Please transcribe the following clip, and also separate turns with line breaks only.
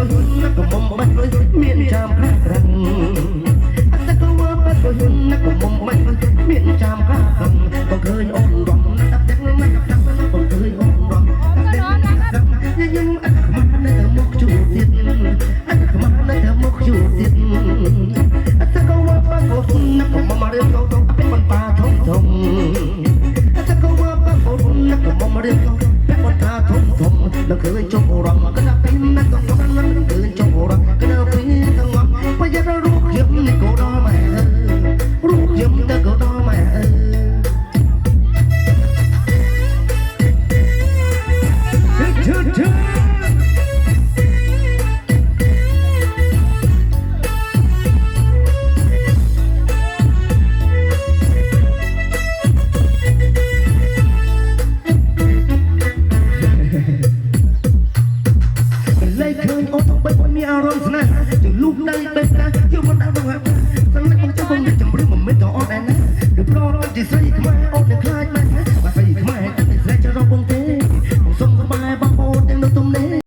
ก็หุ่นนักก็มอมไม่เลยเมียนจามคราดังแต่ก็ว่าไปก็หุ่นนักก็มอมไม่เลยเมียนจามคราดังก็เคยอ่อนร้องตับแดงไม่กับดังก็เคยอ่อนร้องตับแดงไม่กับดังยังอัดขมันในเธอมกจูติดอัดขมันในเธอมกจูติดแต่ก็ว่าไปก็หุ่นนักก็มอมมาเรียกเขาเป็นคนป่าทงทงแต่ก็ว่าไปก็หุ่นนักก็มอมมาเรียกเขาเป็นคนป่าทงทงแล้วเคยจกร้องก็นับเป็นนักก็ร้องนั้นเคยจกร้องก็นับเป็นทั้งวันไปยัดรูปยิ้มในโกดอแม่รูปยิ้มในโกดอแม่เลยเคยอดไปวันมีอารมณ์นะจึงลูกได้เป็น